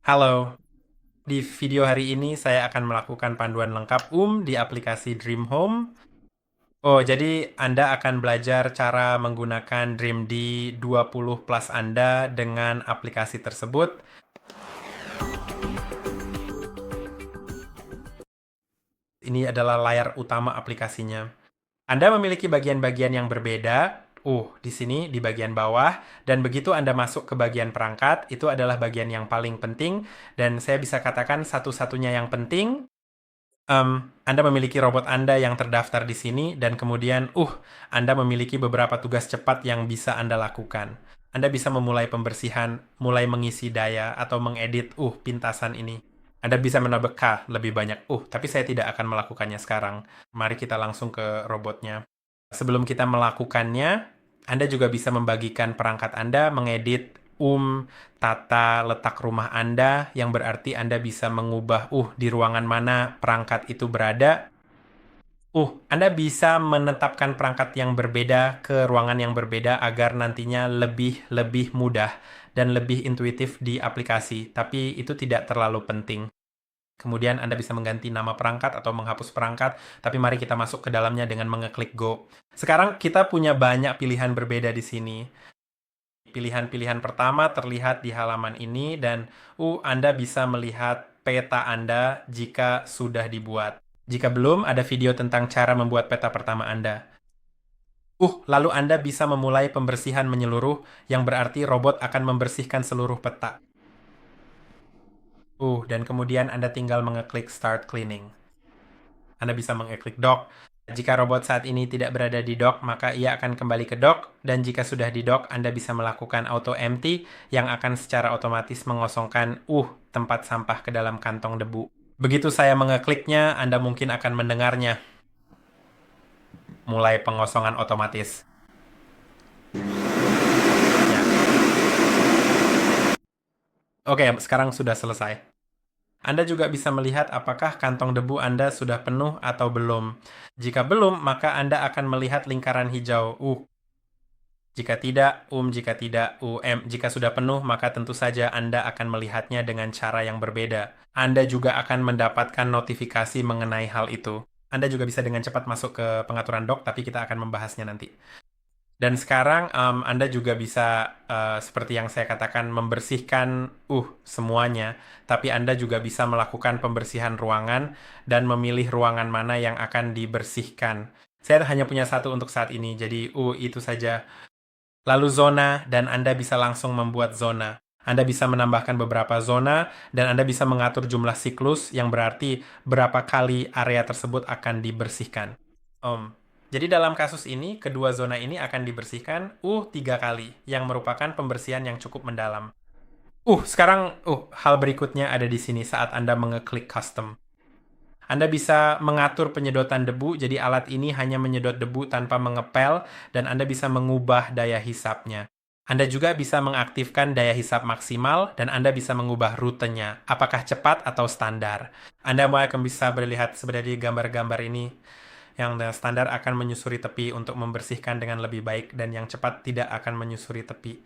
Halo, di video hari ini saya akan melakukan panduan lengkap di aplikasi Dream Home. Oh, jadi Anda akan belajar cara menggunakan Dream di 20 plus Anda dengan aplikasi tersebut. Ini adalah layar utama aplikasinya. Anda memiliki bagian-bagian yang berbeda. Di sini di bagian bawah, dan begitu Anda masuk ke bagian perangkat, itu adalah bagian yang paling penting, dan saya bisa katakan satu-satunya yang penting. Anda memiliki robot Anda yang terdaftar di sini, dan kemudian, Anda memiliki beberapa tugas cepat yang bisa Anda lakukan. Anda bisa memulai pembersihan, mulai mengisi daya, atau mengedit, pintasan ini. Anda bisa menambah lebih banyak, tapi saya tidak akan melakukannya sekarang. Mari kita langsung ke robotnya. Sebelum kita melakukannya, Anda juga bisa membagikan perangkat Anda, mengedit tata letak rumah Anda, yang berarti Anda bisa mengubah di ruangan mana perangkat itu berada. Anda bisa menetapkan perangkat yang berbeda ke ruangan yang berbeda agar nantinya lebih mudah dan lebih intuitif di aplikasi, tapi itu tidak terlalu penting. Kemudian Anda bisa mengganti nama perangkat atau menghapus perangkat, tapi mari kita masuk ke dalamnya dengan mengeklik Go. Sekarang kita punya banyak pilihan berbeda di sini. Pilihan-pilihan pertama terlihat di halaman ini, dan Anda bisa melihat peta Anda jika sudah dibuat. Jika belum, ada video tentang cara membuat peta pertama Anda. Lalu Anda bisa memulai pembersihan menyeluruh, yang berarti robot akan membersihkan seluruh peta. Dan kemudian Anda tinggal mengeklik Start Cleaning. Anda bisa mengeklik Dock. Jika robot saat ini tidak berada di dock, maka ia akan kembali ke dock, dan jika sudah di dock, Anda bisa melakukan auto empty yang akan secara otomatis mengosongkan tempat sampah ke dalam kantong debu. Begitu saya mengekliknya, Anda mungkin akan mendengarnya. Mulai pengosongan otomatis. Ya. Oke, sekarang sudah selesai. Anda juga bisa melihat apakah kantong debu Anda sudah penuh atau belum. Jika belum, maka Anda akan melihat lingkaran hijau. Jika tidak, jika tidak, jika sudah penuh, maka tentu saja Anda akan melihatnya dengan cara yang berbeda. Anda juga akan mendapatkan notifikasi mengenai hal itu. Anda juga bisa dengan cepat masuk ke pengaturan dock, tapi kita akan membahasnya nanti. Dan sekarang Anda juga bisa, seperti yang saya katakan, membersihkan semuanya, tapi Anda juga bisa melakukan pembersihan ruangan dan memilih ruangan mana yang akan dibersihkan. Saya hanya punya satu untuk saat ini, jadi itu saja. Lalu zona, dan Anda bisa langsung membuat zona. Anda bisa menambahkan beberapa zona, dan Anda bisa mengatur jumlah siklus, yang berarti berapa kali area tersebut akan dibersihkan. Jadi dalam kasus ini, kedua zona ini akan dibersihkan 3 kali, yang merupakan pembersihan yang cukup mendalam. Sekarang hal berikutnya ada di sini saat Anda mengeklik custom. Anda bisa mengatur penyedotan debu, jadi alat ini hanya menyedot debu tanpa mengepel, dan Anda bisa mengubah daya hisapnya. Anda juga bisa mengaktifkan daya hisap maksimal, dan Anda bisa mengubah rutenya, apakah cepat atau standar. Anda akan bisa melihat sebenarnya di gambar-gambar ini, yang standar akan menyusuri tepi untuk membersihkan dengan lebih baik, dan yang cepat tidak akan menyusuri tepi.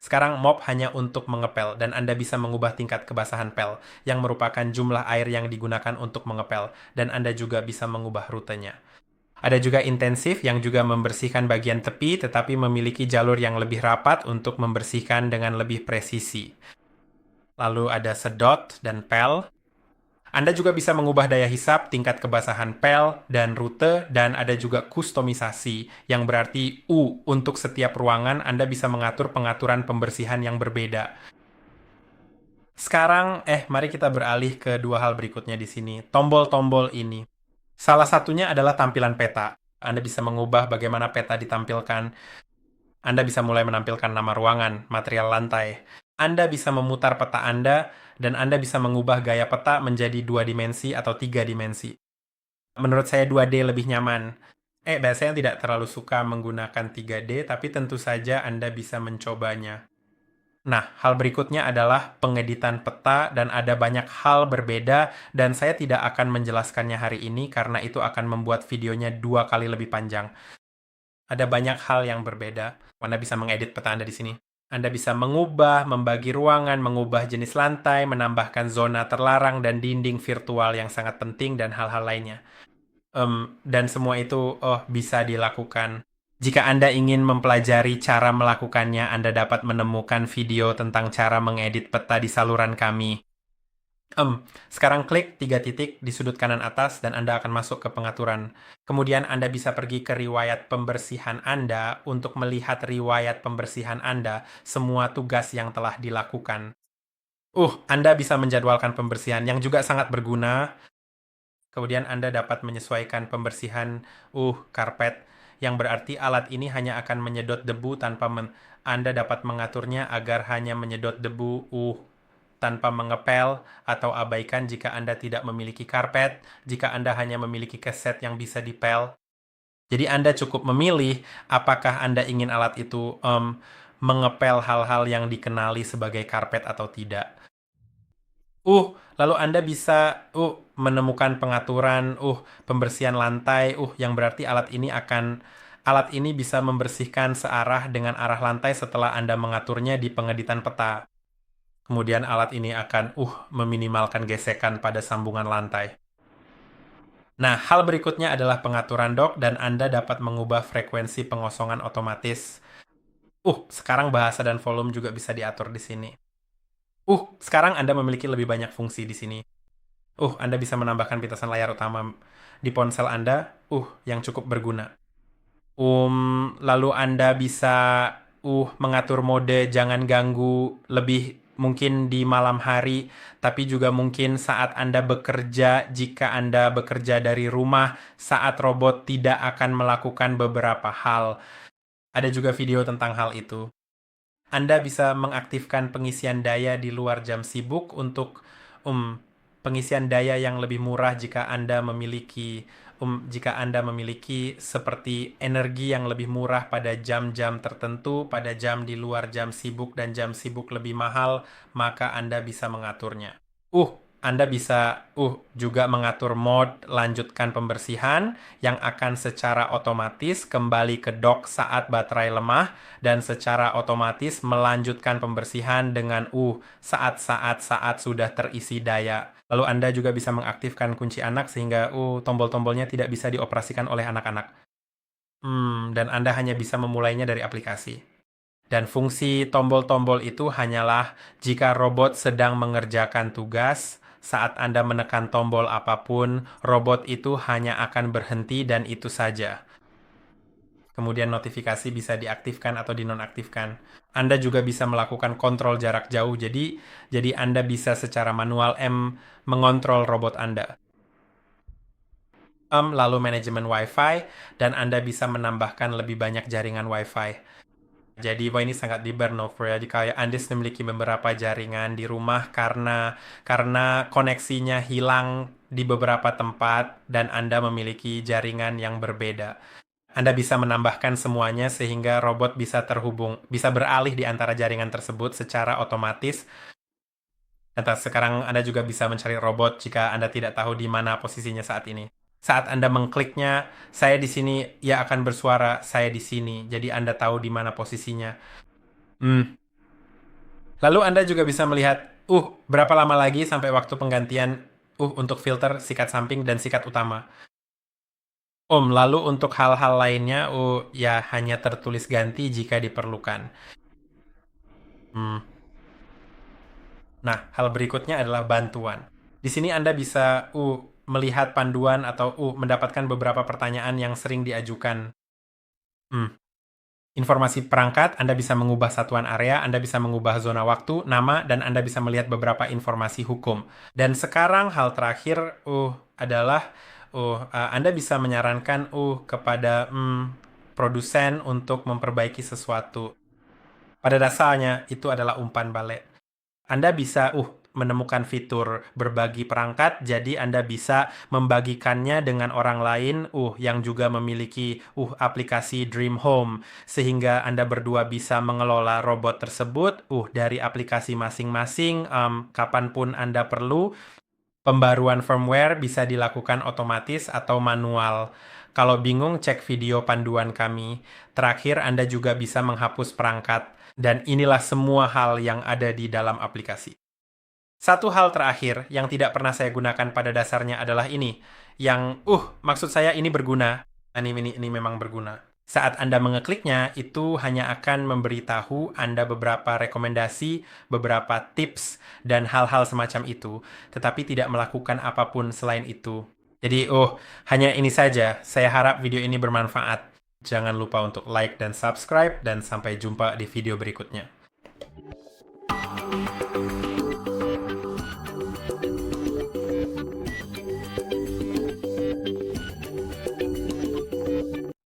Sekarang mop hanya untuk mengepel, dan Anda bisa mengubah tingkat kebasahan pel, yang merupakan jumlah air yang digunakan untuk mengepel, dan Anda juga bisa mengubah rutenya. Ada juga intensif yang juga membersihkan bagian tepi, tetapi memiliki jalur yang lebih rapat untuk membersihkan dengan lebih presisi. Lalu ada sedot dan pel. Anda juga bisa mengubah daya hisap, tingkat kebasahan pel, dan rute, dan ada juga kustomisasi, yang berarti untuk setiap ruangan Anda bisa mengatur pengaturan pembersihan yang berbeda. Sekarang, mari kita beralih ke dua hal berikutnya di sini. Tombol-tombol ini. Salah satunya adalah tampilan peta. Anda bisa mengubah bagaimana peta ditampilkan. Anda bisa mulai menampilkan nama ruangan, material lantai. Anda bisa memutar peta Anda, dan Anda bisa mengubah gaya peta menjadi 2 dimensi atau 3 dimensi. Menurut saya 2D lebih nyaman. Biasanya tidak terlalu suka menggunakan 3D, tapi tentu saja Anda bisa mencobanya. Nah, hal berikutnya adalah pengeditan peta, dan ada banyak hal berbeda, dan saya tidak akan menjelaskannya hari ini karena itu akan membuat videonya 2 kali lebih panjang. Ada banyak hal yang berbeda. Anda bisa mengedit peta Anda di sini. Anda bisa mengubah, membagi ruangan, mengubah jenis lantai, menambahkan zona terlarang dan dinding virtual yang sangat penting dan hal-hal lainnya. Dan semua itu bisa dilakukan. Jika Anda ingin mempelajari cara melakukannya, Anda dapat menemukan video tentang cara mengedit peta di saluran kami. Sekarang klik 3 titik di sudut kanan atas dan Anda akan masuk ke pengaturan. Kemudian Anda bisa pergi ke riwayat pembersihan Anda untuk melihat riwayat pembersihan Anda, semua tugas yang telah dilakukan. Anda bisa menjadwalkan pembersihan yang juga sangat berguna. Kemudian Anda dapat menyesuaikan pembersihan karpet, yang berarti alat ini hanya akan menyedot debu tanpa Anda dapat mengaturnya agar hanya menyedot debu tanpa mengepel atau abaikan jika Anda tidak memiliki karpet, jika Anda hanya memiliki keset yang bisa dipel. Jadi Anda cukup memilih apakah Anda ingin alat itu mengepel hal-hal yang dikenali sebagai karpet atau tidak. Lalu Anda bisa menemukan pengaturan pembersihan lantai yang berarti alat ini bisa membersihkan searah dengan arah lantai setelah Anda mengaturnya di pengeditan peta. Kemudian alat ini akan meminimalkan gesekan pada sambungan lantai. Nah, hal berikutnya adalah pengaturan dock dan Anda dapat mengubah frekuensi pengosongan otomatis. Sekarang bahasa dan volume juga bisa diatur di sini. Sekarang Anda memiliki lebih banyak fungsi di sini. Anda bisa menambahkan pitasan layar utama di ponsel Anda, yang cukup berguna. Lalu Anda bisa mengatur mode jangan ganggu lebih mungkin di malam hari, tapi juga mungkin saat Anda bekerja, jika Anda bekerja dari rumah, saat robot tidak akan melakukan beberapa hal. Ada juga video tentang hal itu. Anda bisa mengaktifkan pengisian daya di luar jam sibuk untuk pengisian daya yang lebih murah jika Anda memiliki seperti energi yang lebih murah pada jam-jam tertentu, pada jam di luar jam sibuk dan jam sibuk lebih mahal, maka Anda bisa mengaturnya. Anda bisa juga mengatur mode lanjutkan pembersihan yang akan secara otomatis kembali ke dock saat baterai lemah dan secara otomatis melanjutkan pembersihan dengan saat sudah terisi daya. Lalu Anda juga bisa mengaktifkan kunci anak sehingga tombol-tombolnya tidak bisa dioperasikan oleh anak-anak. Dan Anda hanya bisa memulainya dari aplikasi. Dan fungsi tombol-tombol itu hanyalah jika robot sedang mengerjakan tugas. Saat Anda menekan tombol apapun, robot itu hanya akan berhenti dan itu saja. Kemudian notifikasi bisa diaktifkan atau dinonaktifkan. Anda juga bisa melakukan kontrol jarak jauh, jadi Anda bisa secara manual mengontrol robot Anda. Lalu manajemen Wi-Fi, dan Anda bisa menambahkan lebih banyak jaringan Wi-Fi. Jadi ini sangat di burnover ya. Jika Anda memiliki beberapa jaringan di rumah karena koneksinya hilang di beberapa tempat dan Anda memiliki jaringan yang berbeda. Anda bisa menambahkan semuanya sehingga robot bisa beralih di antara jaringan tersebut secara otomatis. Dan sekarang Anda juga bisa mencari robot jika Anda tidak tahu di mana posisinya saat ini. Saat Anda mengkliknya, saya di sini, ia akan bersuara, saya di sini. Jadi Anda tahu di mana posisinya. Lalu Anda juga bisa melihat, berapa lama lagi sampai waktu penggantian untuk filter, sikat samping, dan sikat utama. Lalu untuk hal-hal lainnya, ya hanya tertulis ganti jika diperlukan. Nah, hal berikutnya adalah bantuan. Di sini Anda bisa melihat panduan atau mendapatkan beberapa pertanyaan yang sering diajukan. Informasi perangkat, Anda bisa mengubah satuan area, Anda bisa mengubah zona waktu, nama, dan Anda bisa melihat beberapa informasi hukum. Dan sekarang hal terakhir adalah Anda bisa menyarankan kepada produsen untuk memperbaiki sesuatu. Pada dasarnya itu adalah umpan balik. Anda bisa menemukan fitur berbagi perangkat, jadi Anda bisa membagikannya dengan orang lain yang juga memiliki aplikasi Dream Home, sehingga Anda berdua bisa mengelola robot tersebut dari aplikasi masing-masing kapanpun Anda perlu. Pembaruan firmware bisa dilakukan otomatis atau manual. Kalau bingung, cek video panduan kami. Terakhir, Anda juga bisa menghapus perangkat. Dan inilah semua hal yang ada di dalam aplikasi. Satu hal terakhir yang tidak pernah saya gunakan pada dasarnya adalah ini. Maksud saya ini berguna. Ini memang berguna. Saat Anda mengekliknya, itu hanya akan memberitahu Anda beberapa rekomendasi, beberapa tips, dan hal-hal semacam itu, tetapi tidak melakukan apapun selain itu. Jadi, hanya ini saja. Saya harap video ini bermanfaat. Jangan lupa untuk like dan subscribe, dan sampai jumpa di video berikutnya.